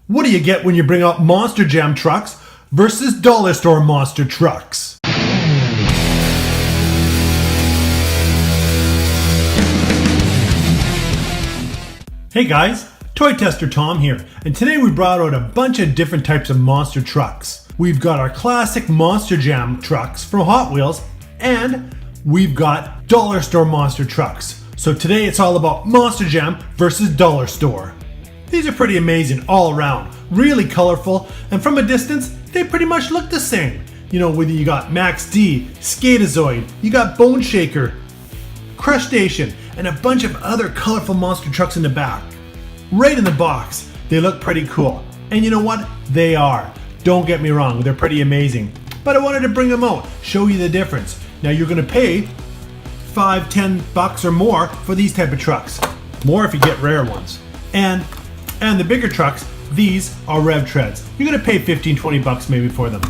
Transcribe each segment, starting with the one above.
What do you get when you bring out Monster Jam trucks versus dollar store monster trucks? Hey guys, Toy Tester Tom here, and today we brought out a bunch of different types of monster trucks. We've got our classic Monster Jam trucks from Hot Wheels, and we've got dollar store monster trucks. So today it's all about Monster Jam versus dollar store. These are pretty amazing all around, really colorful, and from a distance, they pretty much look the same. You know, whether you got Max D, Skatazoid, you got Bone Shaker, CRUSHSTATION, and a bunch of other colorful monster trucks in the back. Right in the box, they look pretty cool. And you know what? They are. Don't get me wrong, they're pretty amazing. But I wanted to bring them out, show you the difference. Now you're gonna pay $5-10 or more for these type of trucks. More if you get rare ones. And the bigger trucks, these are Rev Treads. You're gonna pay $15-20 maybe for them.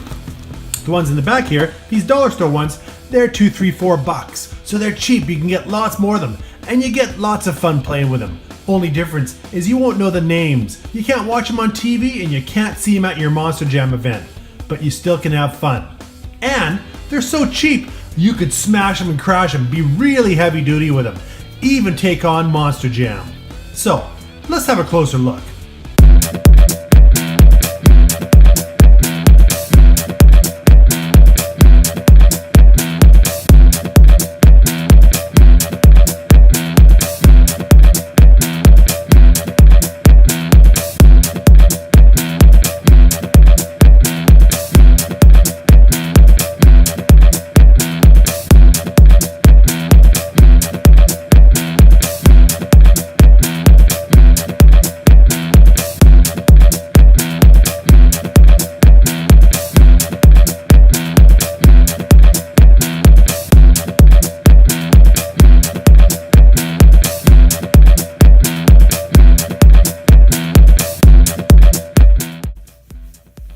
The ones in the back here, these dollar store ones, they're $2, $3, $4. So they're cheap, you can get lots more of them. And you get lots of fun playing with them. Only difference is you won't know the names. You can't watch them on TV and you can't see them at your Monster Jam event. But you still can have fun. And they're so cheap, you could smash them and crash them, be really heavy duty with them. Even take on Monster Jam. So, let's have a closer look.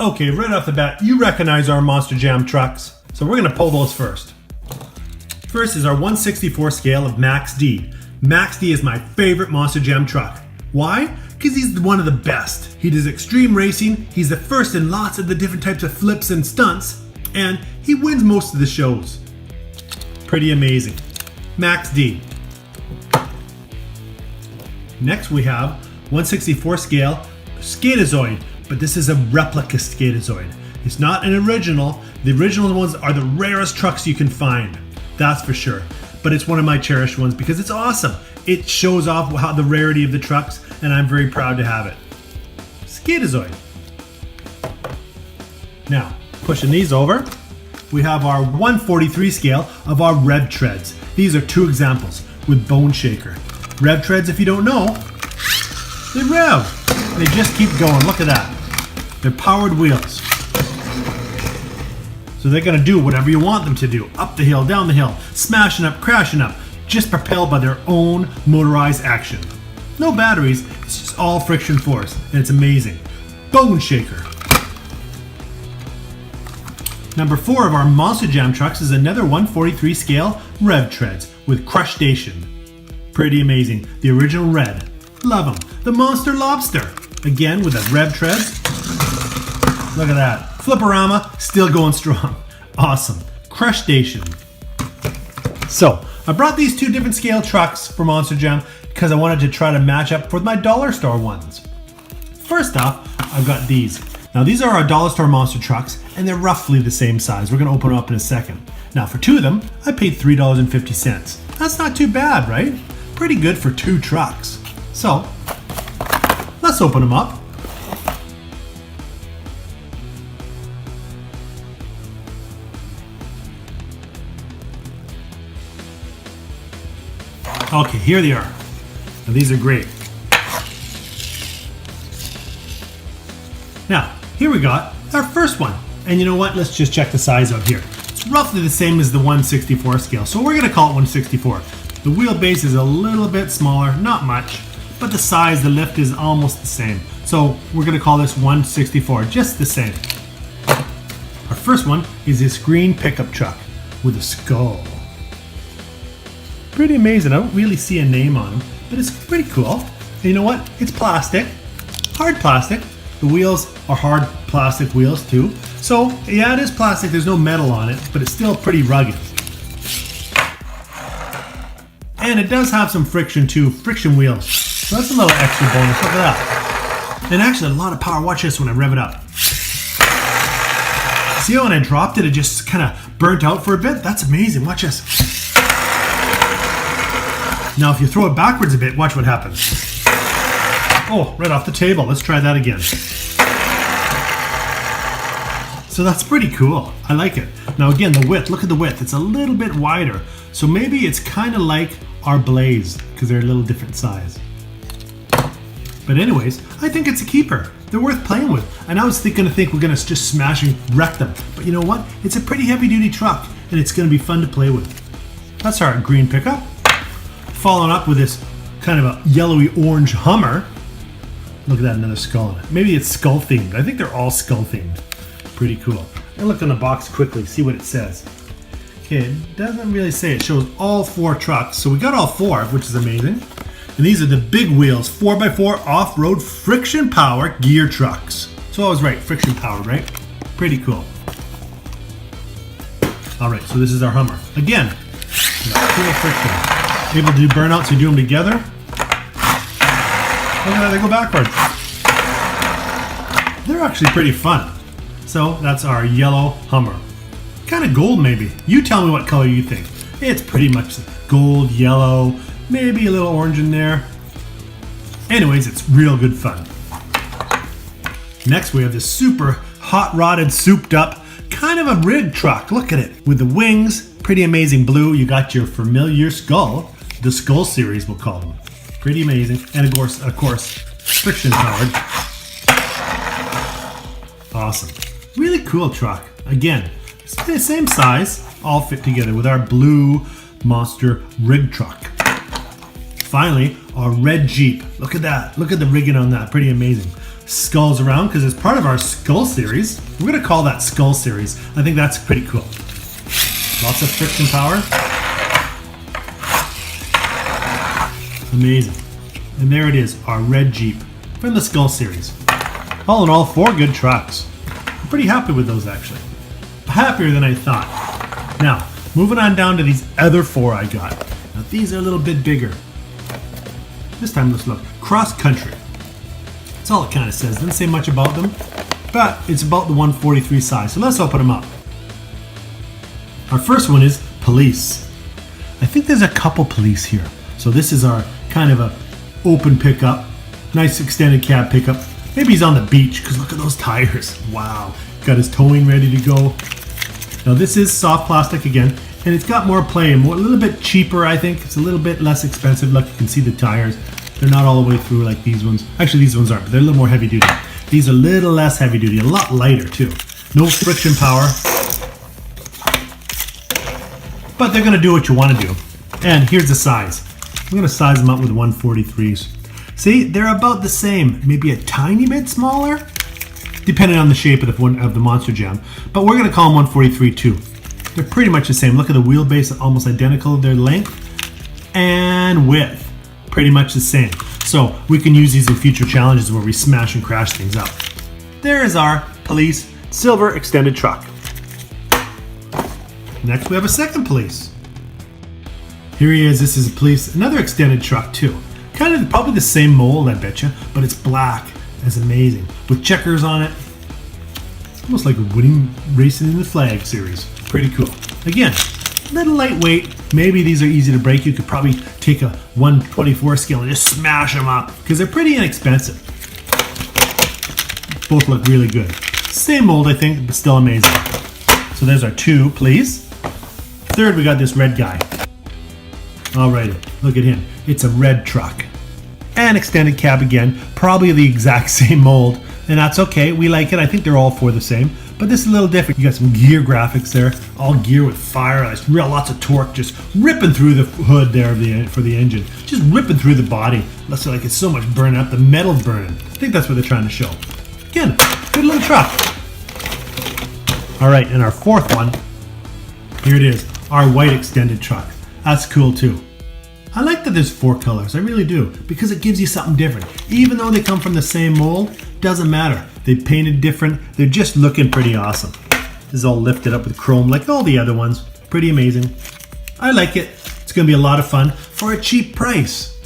Okay, right off the bat, you recognize our Monster Jam trucks. So we're gonna pull those first. First is our 1/64 scale of Max D. Max D is my favorite Monster Jam truck. Why? Because he's one of the best. He does extreme racing, he's the first in lots of the different types of flips and stunts, and he wins most of the shows. Pretty amazing. Max D. Next we have 1/64 scale Skatazoid. But this is a replica Skatazoid. It's not an original. The original ones are the rarest trucks you can find. That's for sure. But it's one of my cherished ones because it's awesome. It shows off how the rarity of the trucks, and I'm very proud to have it. Skatazoid. Now, pushing these over, we have our 1/43 scale of our Rev Treads. These are two examples with Bone Shaker. Rev Treads, if you don't know, they rev. They just keep going. Look at that. They're powered wheels. So they're gonna do whatever you want them to do. Up the hill, down the hill, smashing up, crashing up, just propelled by their own motorized action. No batteries, it's just all friction force, and it's amazing. Bone Shaker. Number 4 of our Monster Jam trucks is another 1/43 scale Rev Treads with CRUSHSTATION. Pretty amazing. The original red. Love them. The Monster Lobster. Again with the Rev Treads. Look at that. Flipperama, still going strong. Awesome. CRUSHSTATION. So, I brought these two different scale trucks for Monster Jam because I wanted to try to match up with my dollar store ones. First off, I've got these. Now these are our dollar store monster trucks and they're roughly the same size. We're going to open them up in a second. Now for two of them, I paid $3.50. That's not too bad, right? Pretty good for two trucks. So, let's open them up. Okay, here they are. Now these are great. Now, here we got our first one. And you know what? Let's just check the size out here. It's roughly the same as the 1/64 scale. So we're gonna call it 1/64. The wheelbase is a little bit smaller, not much, but the size, the lift is almost the same. So we're gonna call this 1/64, just the same. Our first one is this green pickup truck with a skull. Pretty amazing. I don't really see a name on them, but it's pretty cool. And you know what? It's plastic, hard plastic, The wheels are hard plastic wheels too. So yeah, it is plastic, there's no metal on it, but it's still pretty rugged. And it does have some friction too, friction wheels. So that's a little extra bonus, look at that. And actually a lot of power, watch this when I rev it up. See how when I dropped it, it just kind of burnt out for a bit? That's amazing, watch this. Now if you throw it backwards a bit, watch what happens. Oh, right off the table, let's try that again. So that's pretty cool, I like it. Now again, the width, look at the width, it's a little bit wider. So maybe it's kind of like our Blaze, because they're a little different size. But anyways, I think it's a keeper. They're worth playing with. And I was gonna think we're gonna just smash and wreck them. But you know what? It's a pretty heavy duty truck, and it's gonna be fun to play with. That's our green pickup. Following up with this kind of a yellowy orange Hummer. Look at that, another skull on it. Maybe it's skull themed. I think they're all skull themed. Pretty cool. And look on the box quickly, see what it says. Okay, it doesn't really say. It shows all 4 trucks. So we got all 4, which is amazing. And these are the big wheels, 4x4 off-road friction power gear trucks. So I was right, friction power, right? Pretty cool. All right, so this is our Hummer. Again, cool friction. Able to do burnouts, you do them together. Look at that, they go backwards. They're actually pretty fun. So that's our yellow Hummer. Kind of gold maybe. You tell me what color you think. It's pretty much gold, yellow, maybe a little orange in there. Anyways, it's real good fun. Next we have this super hot rodded, souped up, kind of a rig truck. Look at it. With the wings, pretty amazing blue. You got your familiar skull. The Skull series we'll call them. Pretty amazing. And of course, friction powered. Awesome. Really cool truck. Again, it's the same size, all fit together with our blue monster rig truck. Finally, our red Jeep. Look at that. Look at the rigging on that. Pretty amazing. Skulls around because it's part of our Skull series. We're going to call that Skull series. I think that's pretty cool. Lots of friction power. Amazing. And there it is, our red Jeep from the Skull series. All in all, 4 good trucks. I'm pretty happy with those actually. Happier than I thought. Now, moving on down to these other 4 I got. Now these are a little bit bigger. This time let's look. Cross country. That's all it kind of says. Doesn't say much about them, but it's about the 143 size. So let's open them up. Our first one is police. I think there's a couple police here. So this is our kind of a open pickup. Nice extended cab pickup. Maybe he's on the beach because look at those tires. Wow. Got his towing ready to go. Now this is soft plastic again, and it's got more play and a little bit cheaper, I think. It's a little bit less expensive. Look, you can see the tires. They're not all the way through like these ones. Actually, these ones aren't, but they're a little more heavy duty. These are a little less heavy duty, a lot lighter too. No friction power. But they're gonna do what you wanna do. And here's the size. I'm gonna size them up with 143s. See, they're about the same, maybe a tiny bit smaller, depending on the shape of the Monster Jam. But we're gonna call them 143 too. They're pretty much the same. Look at the wheelbase, almost identical. Their length and width, pretty much the same. So we can use these in future challenges where we smash and crash things up. There is our police silver extended truck. Next we have a second police. Here he is. This is a police, another extended truck too. Kind of probably the same mold, I bet you, but it's black. That's amazing. With checkers on it. Almost like winning racing in the flag series. Pretty cool. Again, a little lightweight. Maybe these are easy to break. You could probably take a 124 scale and just smash them up because they're pretty inexpensive. Both look really good. Same mold, I think, but still amazing. So there's our 2, please. Third, we got this red guy. Alrighty, look at him. It's a red truck. And extended cab again, probably the exact same mold, and that's okay. We like it. I think they're all 4 the same, but this is a little different. You got some gear graphics there, all gear with fire. There's lots of torque just ripping through the hood there for the engine, just ripping through the body. Looks like it's so much burning up. The metal's burning. I think that's what they're trying to show. Again, good little truck. All right, and our 4th one. Here it is, our white extended truck. That's cool too. I like that there's 4 colors, I really do, because it gives you something different. Even though they come from the same mold, doesn't matter. They painted different. They're just looking pretty awesome. This is all lifted up with chrome like all the other ones. Pretty amazing. I like it. It's going to be a lot of fun for a cheap price.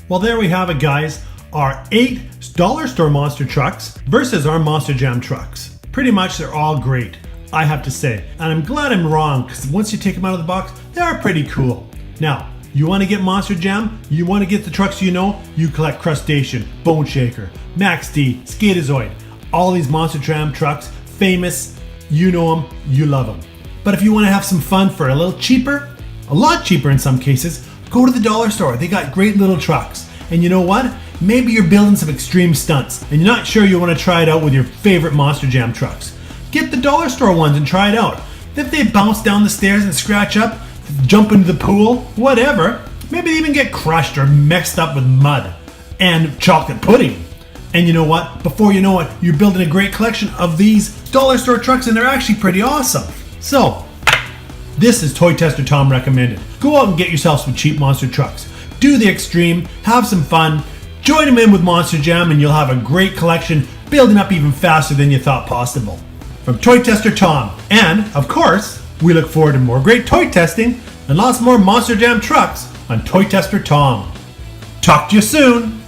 Well, there we have it, guys. Our 8 dollar store monster trucks versus our Monster Jam trucks. Pretty much they're all great, I have to say. And I'm glad I'm wrong, because once you take them out of the box, they are pretty cool. Now, you want to get Monster Jam? You want to get the trucks you collect CRUSHSTATION, Bone Shaker, Max D, Skatazoid. All these Monster Jam trucks, famous, you know them, you love them. But if you want to have some fun for a little cheaper, a lot cheaper in some cases, go to the dollar store. They got great little trucks. And you know what? Maybe you're building some extreme stunts and you're not sure you want to try it out with your favorite Monster Jam trucks. Get the dollar store ones and try it out. If they bounce down the stairs and scratch up, jump into the pool, whatever, maybe they even get crushed or mixed up with mud and chocolate pudding. And you know what? Before you know it, you're building a great collection of these dollar store trucks, and they're actually pretty awesome. So, this is Toy Tester Tom recommended. Go out and get yourself some cheap monster trucks. Do the extreme, have some fun, join them in with Monster Jam, and you'll have a great collection building up even faster than you thought possible. From Toy Tester Tom, and of course, we look forward to more great toy testing and lots more Monster Jam trucks on Toy Tester Tom. Talk to you soon!